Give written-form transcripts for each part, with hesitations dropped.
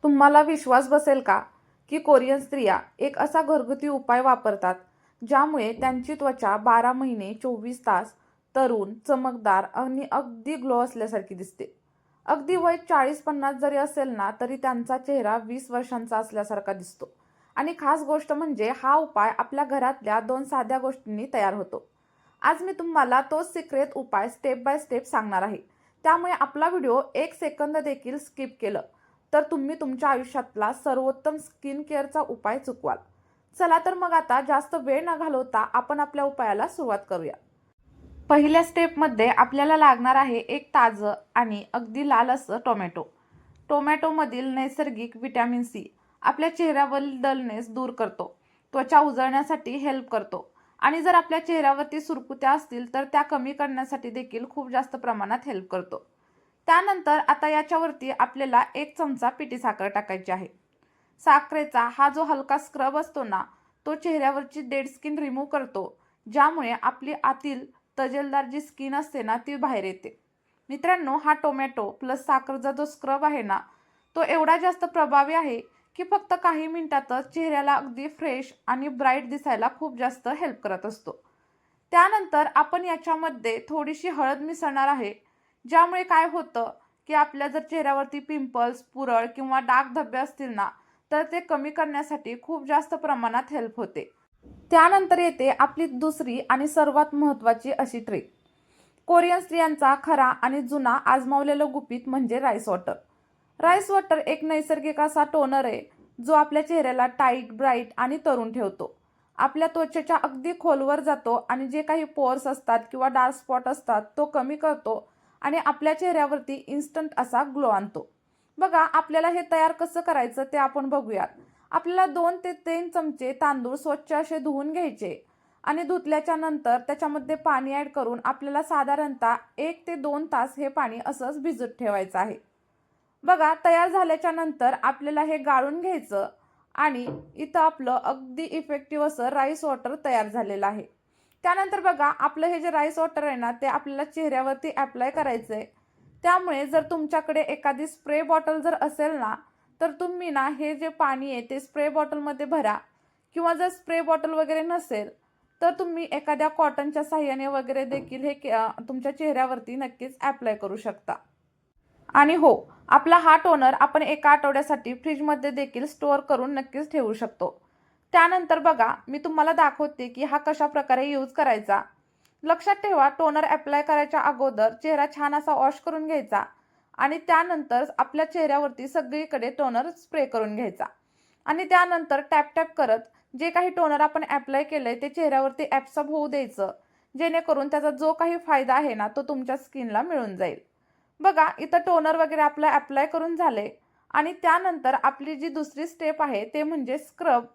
तुम्हाला विश्वास बसेल का की कोरियन स्त्रिया एक असा घरगुती उपाय वापरतात ज्यामुळे त्यांची त्वचा 12 महिने 24 तास तरुण, चमकदार आणि अगदी ग्लो असल्यासारखी दिसते. अगदी वय 40-50 जरी असेल ना तरी त्यांचा चेहरा 20 वर्षांचा असल्यासारखा दिसतो. आणि खास गोष्ट म्हणजे हा उपाय आपल्या घरातल्या 2 साध्या गोष्टींनी तयार होतो. आज मी तुम्हाला तोच सिक्रेट उपाय स्टेप बाय स्टेप सांगणार आहे. त्यामुळे आपला व्हिडिओ 1 सेकंद देखील स्किप केलं तर तुम्ही तुमच्या आयुष्यातला सर्वोत्तम स्किन केअरचा उपाय चुकवाल. चला तर मग आता जास्त वेळ न घालवता आपण आपल्या उपायाला सुरुवात करूया. पहिल्या स्टेपमध्ये आपल्याला लागणार आहे एक ताजं आणि अगदी लाल असं टोमॅटो. टोमॅटोमधील नैसर्गिक व्हिटॅमिन सी आपल्या चेहऱ्यावरील डलनेस दूर करतो, त्वचा उजळण्यासाठी हेल्प करतो आणि जर आपल्या चेहऱ्यावरती सुरकुत्या असतील तर त्या कमी करण्यासाठी देखील खूप जास्त प्रमाणात हेल्प करतो. त्यानंतर आता याच्यावरती आपल्याला 1 चमचा पिठी साखर टाकायची आहे. साखरेचा हा जो हलका स्क्रब असतो ना तो चेहऱ्यावरची डेड स्किन रिमूव्ह करतो, ज्यामुळे आपली आतील तजेलदार जी स्किन असते ना ती बाहेर येते. मित्रांनो, हा टोमॅटो प्लस साखरचा जो स्क्रब आहे ना तो एवढा जास्त प्रभावी आहे की फक्त काही मिनिटातच चेहऱ्याला अगदी फ्रेश आणि ब्राईट दिसायला खूप जास्त हेल्प करत असतो. त्यानंतर आपण याच्यामध्ये थोडीशी हळद मिसळणार आहे, ज्यामुळे काय होतं की आपल्या जर चेहऱ्यावरती पिंपल्स, पुरळ किंवा डाग धब्बे असतील ना तर ते कमी करण्यासाठी खूप जास्त प्रमाणात हेल्प होते. त्यानंतर येते आपली दुसरी आणि सर्वात महत्त्वाची अशी ट्रिक. कोरियन स्त्रियांचा खरा आणि जुना आजमावलेलं गुपित म्हणजे राईस वॉटर. राईस वॉटर एक नैसर्गिक असा टोनर आहे जो आपल्या चेहऱ्याला टाईट, ब्राईट आणि तरुण ठेवतो. आपल्या त्वचेच्या अगदी खोलवर जातो आणि जे काही पोर्स असतात किंवा डार्क स्पॉट असतात तो कमी करतो आणि आपल्या चेहऱ्यावरती इन्स्टंट असा ग्लो आणतो. बघा, आपल्याला हे तयार कसं करायचं ते आपण बघूयात. आपल्याला 2 ते 3 चमचे तांदूळ स्वच्छ असे धुवून घ्यायचे आणि धुतल्याच्या नंतर त्याच्यामध्ये पाणी ॲड करून आपल्याला साधारणतः 1 ते 2 तास हे पाणी असंच भिजत ठेवायचं आहे. बघा, तयार झाल्याच्या नंतर आपल्याला हे गाळून घ्यायचं आणि इथं आपलं अगदी इफेक्टिव्ह असं राईस वॉटर तयार झालेलं आहे. त्यानंतर बघा, आपलं हे जे राईस वॉटर आहे ना ते आपल्याला चेहऱ्यावरती ॲप्लाय करायचं आहे. त्यामुळे जर तुमच्याकडे एखादी स्प्रे बॉटल जर असेल ना तर तुम्ही ना हे जे पाणी आहे ते स्प्रे बॉटलमध्ये भरा, किंवा जर स्प्रे बॉटल वगैरे नसेल तर तुम्ही एखाद्या कॉटनच्या साह्याने वगैरे देखील हे तुमच्या चेहऱ्यावरती नक्कीच ॲप्लाय करू शकता. आणि हो, आपला हा टोनर आपण 1 आठवड्यासाठी फ्रीजमध्ये देखील स्टोअर करून नक्कीच ठेवू शकतो. त्यानंतर बघा, मी तुम्हाला दाखवते की हा कशा प्रकारे यूज करायचा. लक्षात ठेवा, टोनर ॲप्लाय करायच्या अगोदर चेहरा छान असा वॉश करून घ्यायचा आणि त्यानंतर आपल्या चेहऱ्यावरती सगळीकडे टोनर स्प्रे करून घ्यायचा आणि त्यानंतर टॅप टॅप करत जे काही टोनर आपण ॲप्लाय केलंय ते चेहऱ्यावरती ॲब्सॉर्ब होऊ द्यायचं, जेणेकरून त्याचा जो काही फायदा आहे ना तो तुमच्या स्किनला मिळून जाईल. बघा, इथं टोनर वगैरे आपलं ॲप्लाय करून झाले आणि त्यानंतर आपली जी दुसरी स्टेप आहे ते म्हणजे स्क्रब.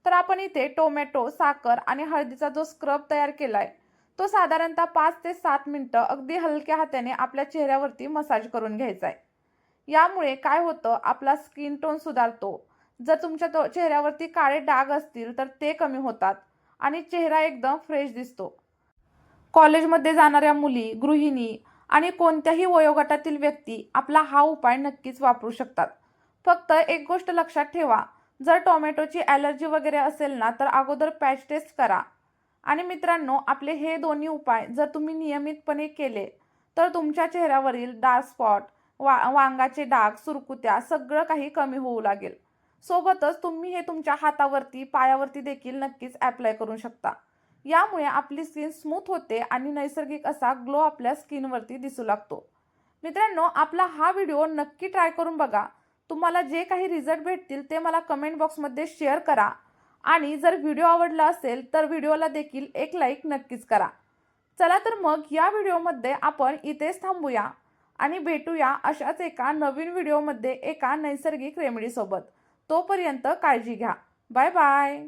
तर आपण इथे टोमॅटो, साखर आणि हळदीचा जो स्क्रब तयार केलाय तो साधारणतः 5 ते 7 मिनिटं अगदी हलक्या हाताने आपल्या चेहऱ्यावरती मसाज करून घ्यायचा आहे. यामुळे काय होतं, आपला स्किन टोन सुधारतो. जर तुमच्या चेहऱ्यावरती काळे डाग असतील तर ते कमी होतात आणि चेहरा एकदम फ्रेश दिसतो. कॉलेजमध्ये जाणाऱ्या मुली, गृहिणी आणि कोणत्याही वयोगटातील व्यक्ती आपला हा उपाय नक्कीच वापरू शकतात. फक्त एक गोष्ट लक्षात ठेवा, जर टोमॅटोची ॲलर्जी वगैरे असेल ना तर अगोदर पॅच टेस्ट करा. आणि मित्रांनो, आपले हे दोन्ही उपाय जर तुम्ही नियमितपणे केले तर तुमच्या चेहऱ्यावरील डार्क स्पॉट, वांगाचे डाग, सुरकुत्या सगळं काही कमी होऊ लागेल. सोबतच तुम्ही हे तुमच्या हातावरती, पायावरती देखील नक्कीच ॲप्लाय करू शकता. यामुळे आपली स्किन स्मूथ होते आणि नैसर्गिक असा ग्लो आपल्या स्किनवरती दिसू लागतो. मित्रांनो, आपला हा व्हिडिओ नक्की ट्राय करून बघा. तुम्हाला जे काही रिझल्ट भेटतील ते मला कमेंट बॉक्समध्ये शेअर करा आणि जर व्हिडिओ आवडला असेल तर व्हिडिओला देखील एक लाईक नक्कीच करा. चला तर मग या व्हिडिओमध्ये आपण इथेच थांबूया आणि भेटूया अशाच एका नवीन व्हिडिओमध्ये एका नैसर्गिक रेमेडीसोबत. तोपर्यंत काळजी घ्या. Bye bye.